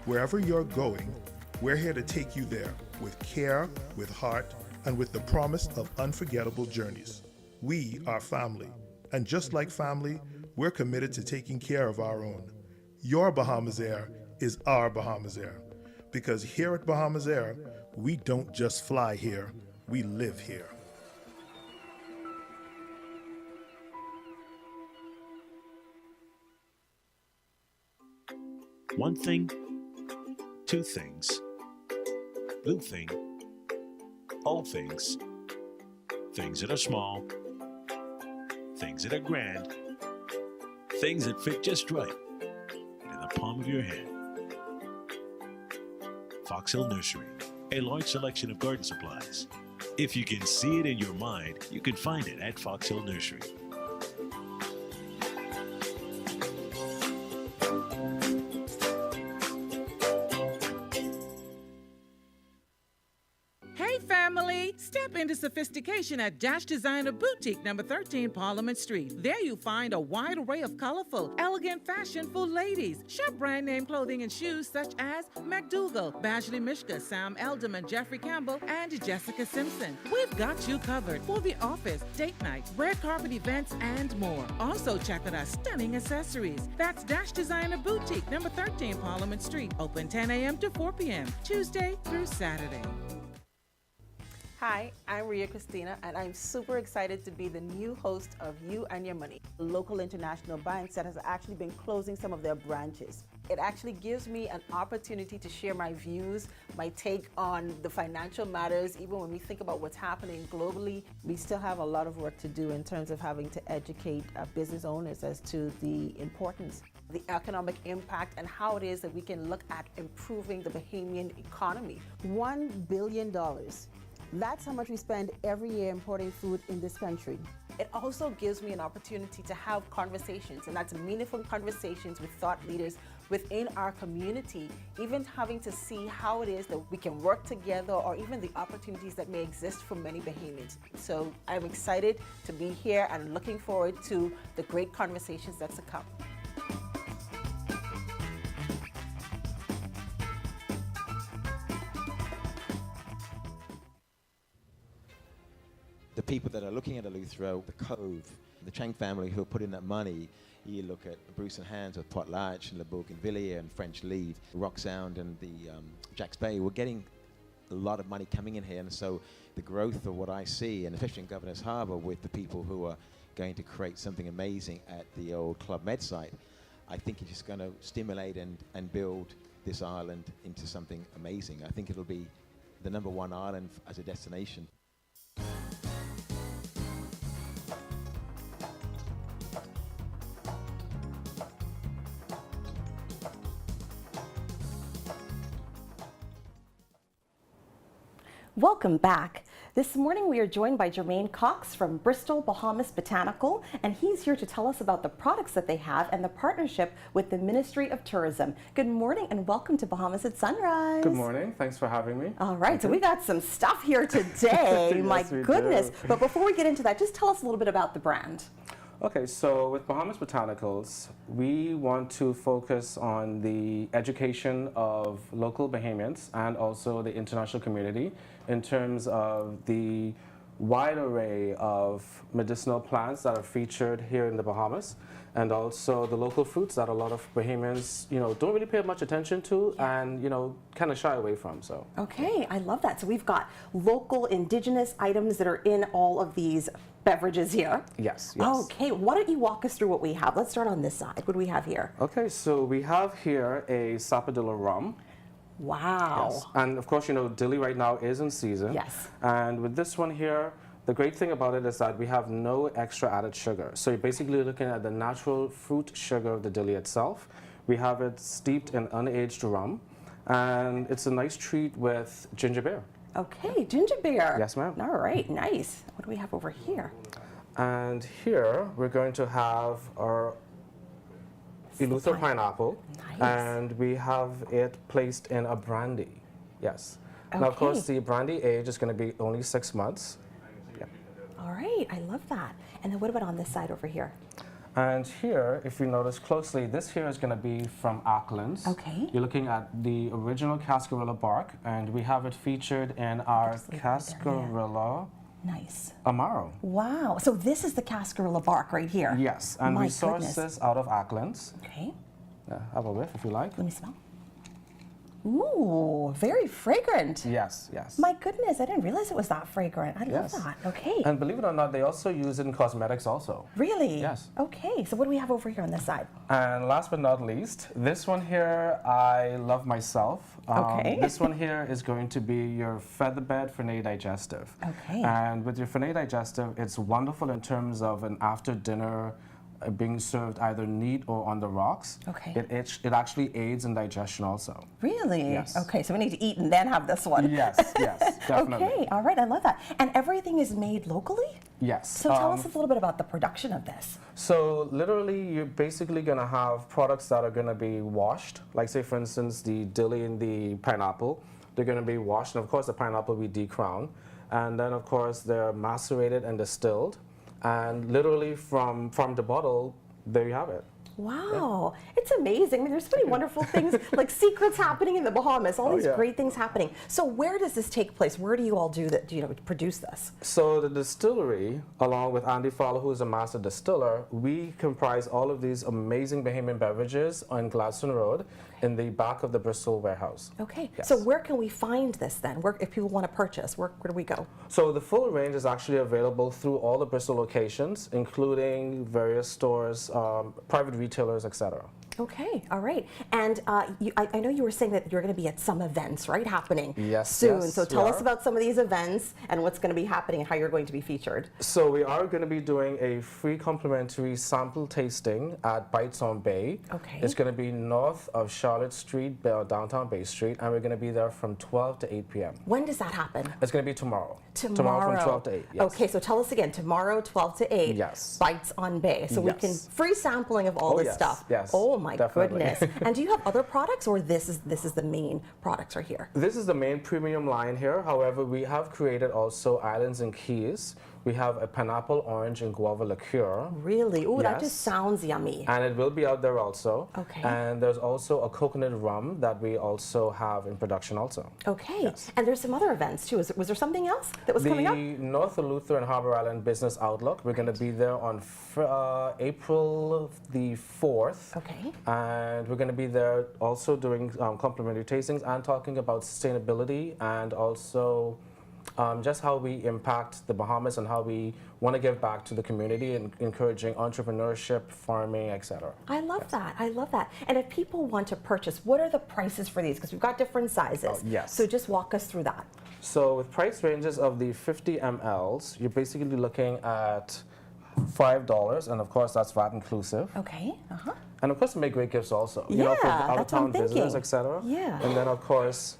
Wherever you're going, we're here to take you there with care, with heart, and with the promise of unforgettable journeys. We are family, and just like family, we're committed to taking care of our own. Your Bahamas Air is our Bahamas Air. Because here at Bahamas Air, we don't just fly here, we live here. One thing, two things. Blue thing, all things. Things that are small, things that are grand, things that fit just right in the palm of your hand. Fox Hill Nursery, a large selection of garden supplies. If you can see it in your mind, you can find it at Fox Hill Nursery. Hey family, step into sophistication at Dash Designer Boutique, number 13 Parliament Street. There you find a wide array of colorful, elegant fashion for ladies. Shop brand name clothing and shoes such as McDougal, Bashley Mishka, Sam Elderman, Jeffrey Campbell, and Jessica Simpson. We've got you covered for the office, date night, red carpet events, and more. Also check out our stunning accessories. That's Dash Designer Boutique, number 13 Parliament Street. Open 10 a.m. to 4 p.m., Tuesday through Saturday. Hi, I'm Ria Christina, and I'm super excited to be the new host of You and Your Money, local international banks that has actually been closing some of their branches. It actually gives me an opportunity to share my views, my take on the financial matters. Even when we think about what's happening globally, we still have a lot of work to do in terms of having to educate business owners as to the importance, the economic impact, and how it is that we can look at improving the Bahamian economy. $1 billion. That's how much we spend every year importing food in this country. It also gives me an opportunity to have conversations, and that's meaningful conversations with thought leaders within our community, even having to see how it is that we can work together, or even the opportunities that may exist for many Bahamians. So I'm excited to be here and looking forward to the great conversations that's to come. The people that are looking at Eleuthera, the Cove, the Chang family who put in that money, you look at Bruce and Hans with Port Larch and Le Bougainvillea and French Leave, Rock Sound and the Jacks Bay, we're getting a lot of money coming in here. And so the growth of what I see, and especially in Governor's Harbour with the people who are going to create something amazing at the old Club Med site, I think it's just going to stimulate and build this island into something amazing. I think it'll be the #1 island as a destination. Welcome back. This morning we are joined by Jermaine Cox from Bristol Bahamas Botanical, and he's here to tell us about the products that they have and the partnership with the Ministry of Tourism. Good morning and welcome to Bahamas at Sunrise. Good morning. Thanks for having me. All right, so we got some stuff here today. Yes, My goodness. do. But before we get into that, just tell us a little bit about the brand. Okay, so with Bahamas Botanicals, we want to focus on the education of local Bahamians and also the international community in terms of the wide array of medicinal plants that are featured here in the Bahamas, and also the local fruits that a lot of Bahamians, don't really pay much attention to and, kind of shy away from. So. Okay, I love that. So we've got local indigenous items that are in all of these beverages here. Yes. Okay, why don't you walk us through what we have? Let's start on this side. What do we have here? Okay, so we have here a Sapodilla rum. Wow. Yes. And of course, dilly right now is in season. Yes. And with this one here, the great thing about it is that we have no extra added sugar. So you're basically looking at the natural fruit sugar of the dilly itself. We have it steeped in unaged rum, and it's a nice treat with ginger beer. Okay, ginger beer. Yes, ma'am. All right, nice. What do we have over here? And here we're going to have our Eleuthera pineapple, and we have it placed in a brandy. Yes. Okay. Now, of course, the brandy age is going to be only 6 months. Yeah. All right, I love that. And then what about on this side over here? And here, if you notice closely, this here is going to be from Ackland's. Okay. You're looking at the original Cascarilla bark, and we have it featured in our Cascarilla Nice. Amaro. Wow. So this is the cascarilla bark right here. Yes, and My we source goodness. this out of Acklands. Okay. Have a whiff if you like. Let me smell. Ooh, very fragrant. Yes, yes. My goodness, I didn't realize it was that fragrant. I Yes. love that. Okay. And believe it or not, they also use it in cosmetics also. Really? Yes. Okay, so what do we have over here on this side? And last but not least, this one here, I love myself. Okay. This one here is going to be your featherbed Fernet digestive. Okay. And with your Fernet digestive, it's wonderful in terms of an after dinner being served either neat or on the rocks. Okay. It actually aids in digestion also. Really? Yes. Okay, so we need to eat and then have this one. Yes, yes, definitely. Okay, all right, I love that. And everything is made locally? Yes. So tell us a little bit about the production of this. So literally, you're basically going to have products that are going to be washed. Like say, for instance, the dilly and the pineapple. They're going to be washed, and of course, the pineapple we decrown. And then, of course, they're macerated and distilled. And literally from the bottle, there you have it. Wow, it's amazing. I mean, there's so many wonderful things, like secrets happening in the Bahamas, all these great things happening. So where does this take place? Where do you all do that, produce this? So the distillery, along with Andy Fowler, who is a master distiller, we comprise all of these amazing Bahamian beverages on Gladstone Road in the back of the Bristol warehouse. Okay, Yes. so where can we find this then? Where, if people want to purchase, where do we go? So the full range is actually available through all the Bristol locations, including various stores, private retailers, etc. Okay, all right. And I know you were saying that you're going to be at some events, right, happening Yes, soon. yes, So tell we us are. about some of these events and what's going to be happening and how you're going to be featured. So we are going to be doing a free complimentary sample tasting at Bites on Bay. Okay. It's going to be north of Charlotte Street, downtown Bay Street, and we're going to be there from 12 to 8 p.m. When does that happen? It's going to be tomorrow. Tomorrow. From 12 to 8, yes. Okay, so tell us again, tomorrow 12 to 8. Yes. Bites on Bay. So we can, Yes. free sampling of all Oh, this yes, stuff. yes, Oh my definitely. goodness. And do you have other products or this is the main products right here? This is the main premium line here. However, we have created also islands and keys. We have a pineapple, orange, and guava liqueur. Really? Oh, that Yes. just sounds yummy. And it will be out there also. Okay. And there's also a coconut rum that we also have in production also. Okay. And there's some other events too. Was there something else that was coming up? The North Eleuthera and Harbour Island Business Outlook. We're going to be there on April the 4th. Okay. And we're going to be there also doing complimentary tastings and talking about sustainability and also just how we impact the Bahamas and how we want to give back to the community and encouraging entrepreneurship, farming, etc. I love that. I love that. And if people want to purchase, what are the prices for these? Because we've got different sizes. Yes. So just walk us through that. So with price ranges of the 50 mLs, you're basically looking at $5, and of course that's VAT inclusive. Okay. Uh-huh. And of course, we make great gifts also. You know, for Yeah, out of that's what I'm town visitors, thinking. etc. Yeah. And then of course,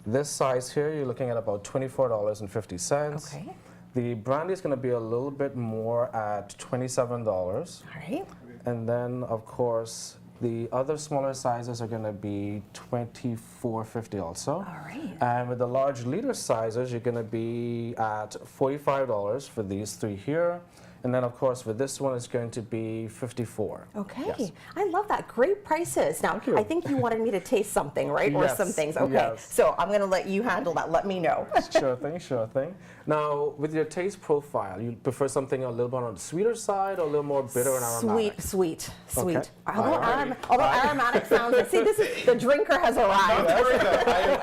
this size here, you're looking at about $24.50. Okay. The brandy is going to be a little bit more at $27. All right. And then of course, the other smaller sizes are going to be $24.50 also. All right. And with the large liter sizes, you're going to be at $45 for these three here. And then, of course, for this one, it's going to be $54. Okay. Yes. I love that. Great prices. Now, I think you wanted me to taste something, right? Or Yes, some things. Okay. yes. So I'm going to let you handle that. Let me know. Sure thing, sure thing. Now, with your taste profile, you prefer something a little bit on the sweeter side or a little more bitter and aromatic? Sweet. Okay. Although aromatic sounds like, see, this is, the drinker has arrived.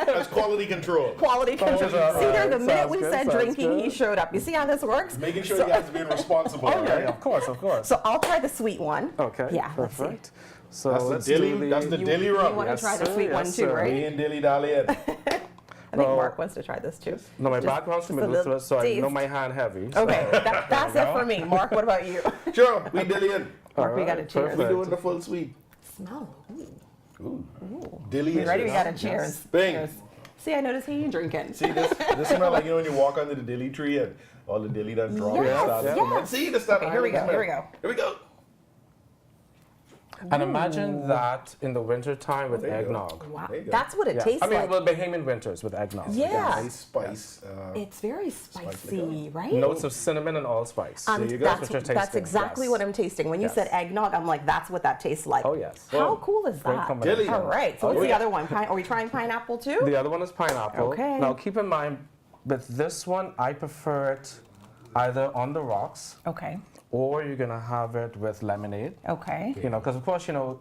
That's quality control. Quality control. See there, the minute we said drinking, he showed up. You see how this works? Making sure you guys are being responsible. Oh, yeah, of course, of course. So I'll try the sweet one. Okay, Yeah, let's see. perfect. So That's let's the dilly. do the, That's the dilly rum. You want to try the sweet one too, right? Me and dilly dally it. I think Mark wants to try this too. No, my Just- background's from just a little Eleuthera, so I know taste. my hand heavy. So. Okay, that's it for me. Mark, what about you? Sure, we dillying. Mark, we got a cheers. We're doing the full sweet. Smell. Ooh. Dilly. You ready? We got a cheers. Bing. Cheers. See, I noticed you drinking. See, this smell like, you know, when you walk under the dilly tree and all the dilly done drop and Yes, start to yes. ferment. See, this stuff. Okay, here we go. Here we go. Here we go. And imagine that in the wintertime with There you go. eggnog. Wow, There you go. that's what it tastes I mean, like. well, Bahamian winters with eggnog. Yeah. Nice spice. It's very spicy, right? Notes of cinnamon and allspice. There you go. That's what you're tasting. That's exactly Yes. what I'm tasting. When you Yes. said eggnog, I'm like, that's what that tastes like. Oh, yes. How Boom. cool is Great that? combination. All right. So Oh, what's the yeah. other one? Are we trying pineapple too? The other one is pineapple. Okay. Now keep in mind, with this one, I prefer it either on the rocks. Okay. Or you're gonna have it with lemonade. Okay. You know, because of course, the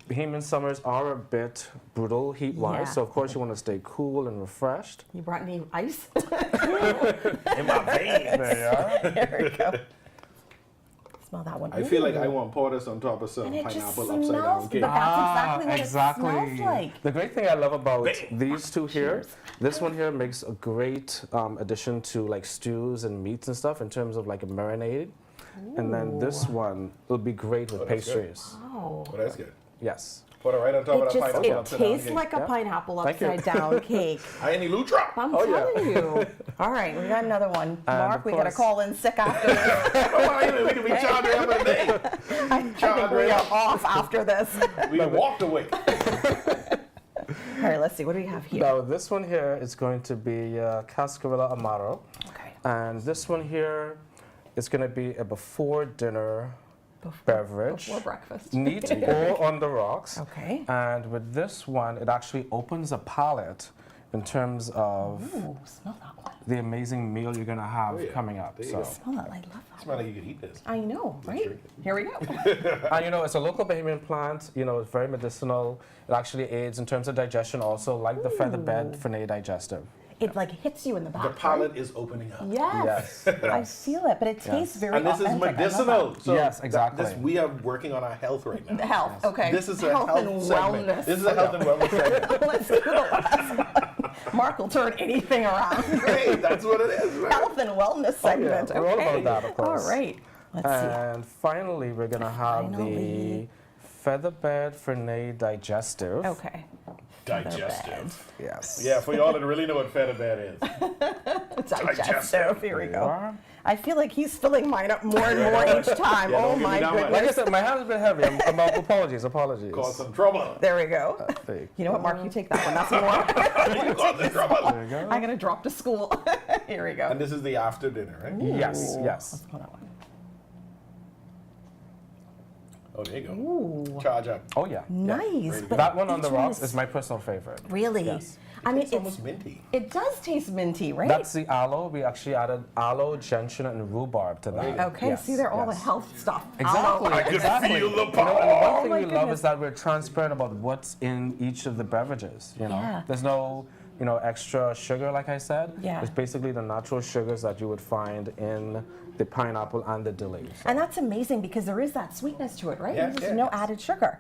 Bahamian summers are a bit brutal heat-wise, Yeah. so of course you want to stay cool and refreshed. You brought any ice? In my veins. There you are. There we go. Smell that one. I feel like Ooh. I want portis on top of some And it just pineapple upside smells- down cake. but that's exactly what exactly. it smells like. The great thing I love about these two here, Cheers. this one here makes a great addition to like stews and meats and stuff in terms of like a marinade. And then this one will be great with that's good. pastries. Oh. Oh, that's good. Yes. Put it right on top of that pineapple It upside down tastes cake. like a Yeah. pineapple Thank you. upside down cake. I ain't Lutra. I'm Oh, yeah. telling you. All right, we got another one. And Mark, of we got to course- call in sick after this. We can be Chandra up in the day. I think we are off after this. We walked away. All right, let's see. What do we have here? Now this one here is going to be Cascarilla Amaro. Okay. And this one here is going to be a before dinner beverage. Before breakfast. Neat or on the rocks. Okay. And with this one, it actually opens a palate in terms of Ooh, smell that one. the amazing meal you're going to have coming up. There you So. go. Smell it. I love that. Smell like you could eat this. I know, right? Here we go. And it's a local Bahamian plant, it's very medicinal. It actually aids in terms of digestion also, like the featherbed Fernet digestive. It like hits you in the back. The palate is opening up. Yes. Yes. I feel it, but it tastes very And this is authentic. I love medicinal. that. So Yes, exactly. we are working on our health right now. Health, okay. This is a health health and segment. wellness. This is a health and wellness segment. Let's do the last one. Mark will turn anything around. Great, that's what it is. Right? Health and wellness segment. We're all Okay. about that, of course. All right. Let's see. And finally, we're going to have the featherbed Fernet digestive. Okay. Digestive. Yes. Yeah, for y'all that really know what featherbed is. Digestive. Here we There you go. are. I feel like he's filling mine up more and more each time. Yeah, Oh don't give me my that one. goodness. Like I said, my hand has been heavy. I'm apologies. Cause some trouble. There we go. There You know what, Mark? You take that one. That's more. You caused some trouble. you go. I'm gonna drop to school. Here we go. And this is the after dinner, right? Yes, yes. Let's pull that one. Oh, there you go. Ooh. Charge up. Oh, yeah. Nice. But That one on each the one rocks is my personal favorite. Really? Yes. I mean, It's almost minty. it does taste minty, right? That's the aloe. We actually added aloe, gentian, and rhubarb to that. Okay, Yes, see, they're all the yes. health stuff. Exactly. I can exactly. feel the And power. one thing my we love goodness. is that we're transparent about what's in each of the beverages. Yeah. There's no, extra sugar, like I said. Yeah. It's basically the natural sugars that you would find in the pineapple and the dilly. And that's amazing because there is that sweetness to it, right? Yes, There's yes. no added sugar.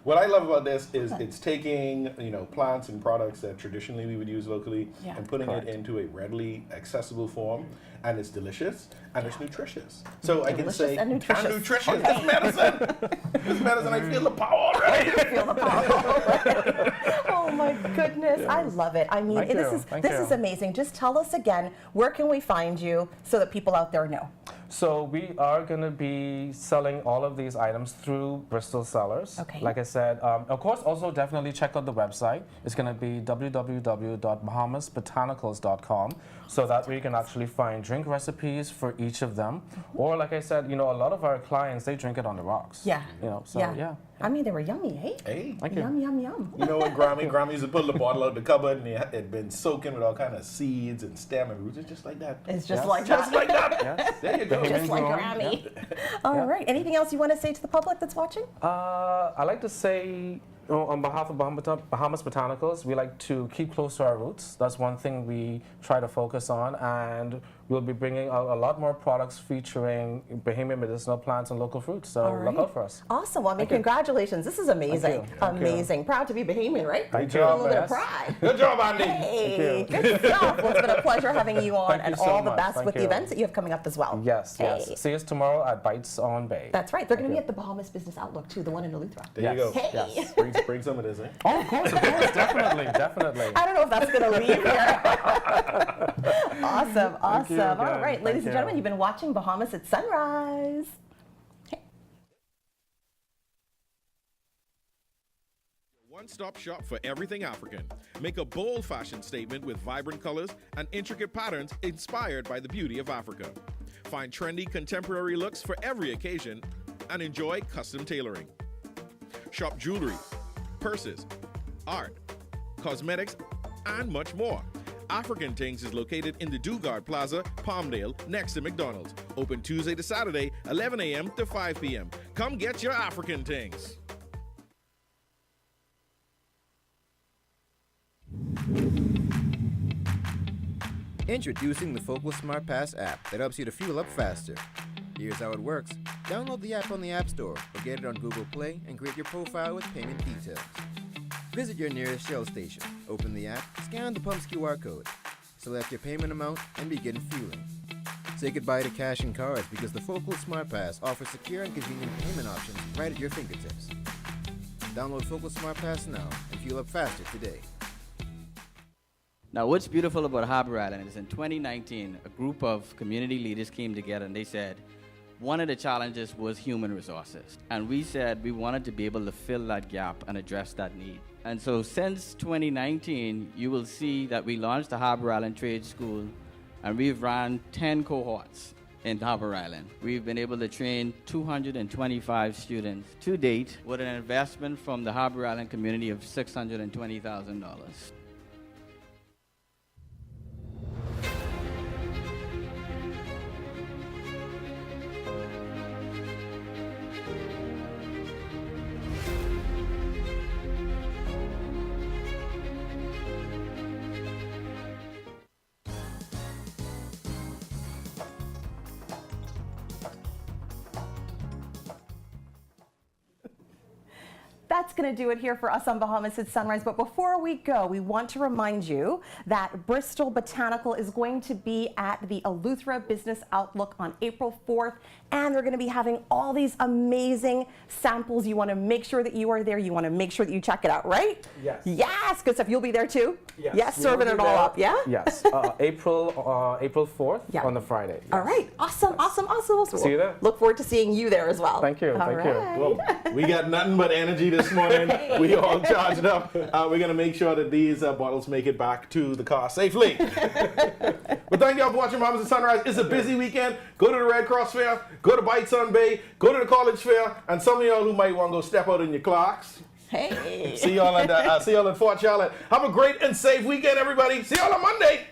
What I love about this is it's taking, plants and products that traditionally we would use locally Yeah. and putting it into a readily accessible form, and it's delicious and it's nutritious. So I can Delicious say and nutritious. nutritious. It's medicine. It's medicine. I feel the power already. Feel the power. Oh my goodness, I love it. I mean, Thank this you. is Thank this you. is amazing. Just tell us again, where can we find you so that people out there know? So we are going to be selling all of these items through Bristol Sellers. Okay. Like I said, of course, also definitely check out the website. It's going to be www.bahamasbotanicals.com. So that way you can actually find drink recipes for each of them. Or like I said, a lot of our clients, they drink it on the rocks. Yeah. So yeah. I mean, they were yummy, hey? Hey. Thank you. Yum, yum, yum. You know when Grammy used to pull the bottle out of the cupboard and it had been soaking with all kind of seeds and stem and roots. It's just like that. It's just Yes. like Just that. like that. Yes. There you go. Just like grown, Grammy. All right. Anything else you want to say to the public that's watching? I like to say, on behalf of Bahamas Botanicals, we like to keep close to our roots. That's one thing we try to focus on, and we'll be bringing out a lot more products featuring Bahamian medicinal plants and local fruits. So All look right. out for us. Awesome. Well, I mean, Thank you. congratulations. This is amazing. Thank you. Amazing. Proud to be Bahamian, right? Thank you. A little bit Yes. of pride. Good job, Andy. Hey, Thank good stuff. Well, it's been a pleasure having you on, Thank you and so all the much. best Thank with the you. events that you have coming up as well. Yes, Hey. yes. See us tomorrow at Bites on Bay. That's right. They're going to be Thank at the Bahamas Business Outlook too, the one in Eleuthera. There you go. Yes. Hey. Yes. Bring some of this, eh? Oh, of course, definitely, definitely. I don't know if that's going to leave here. Awesome, awesome. you All again. right, ladies Thank and gentlemen, you. you've been watching Bahamas at Sunrise. One-stop shop for everything African. Make a bold fashion statement with vibrant colors and intricate patterns inspired by the beauty of Africa. Find trendy contemporary looks for every occasion and enjoy custom tailoring. Shop jewelry, purses, art, cosmetics, and much more. African Things is located in the Dugard Plaza, Palmdale, next to McDonald's. Open Tuesday to Saturday, 11 a.m. to 5 p.m. Come get your African Things. Introducing the Focal Smart Pass app that helps you to fuel up faster. Here's how it works. Download the app on the App Store or get it on Google Play and create your profile with payment details. Visit your nearest Shell station, open the app, scan the pump's QR code, select your payment amount, and begin fueling. Say goodbye to cash and cards because the Focal Smart Pass offers secure and convenient payment options right at your fingertips. Download Focal Smart Pass now and fuel up faster today. Now, what's beautiful about Harbor Island is in 2019, a group of community leaders came together and they said, one of the challenges was human resources. And we said we wanted to be able to fill that gap and address that need. And so since 2019, you will see that we launched the Harbor Island Trade School, and we've run 10 cohorts in Harbor Island. We've been able to train 225 students to date with an investment from the Harbor Island community of $620,000. That's going to do it here for us on Bahamas at Sunrise. But before we go, we want to remind you that Bristol Botanical is going to be at the Eleuthera Business Outlook on April 4th. And they're going to be having all these amazing samples. You want to make sure that you are there. You want to make sure that you check it out, right? Yes. Yes, good stuff. You'll be there too? Yes. Yes, serving it all up, yeah? Yes. April 4th on the Friday. Yes. All right. Awesome, awesome, awesome. So See you there. Look forward to seeing you there as well. Thank you. All Thank right. you. Well, we got nothing but energy this morning. We all charged up. We're going to make sure that these bottles make it back to the car safely. But thank y'all for watching Bahamas at Sunrise. It's a busy weekend. Go to the Red Cross Fair. Go to Bites on Bay. Go to the College Fair. And some of y'all who might want to go step out in your Clarks. Hey. See y'all at Fort Charlotte. Have a great and safe weekend, everybody. See y'all on Monday.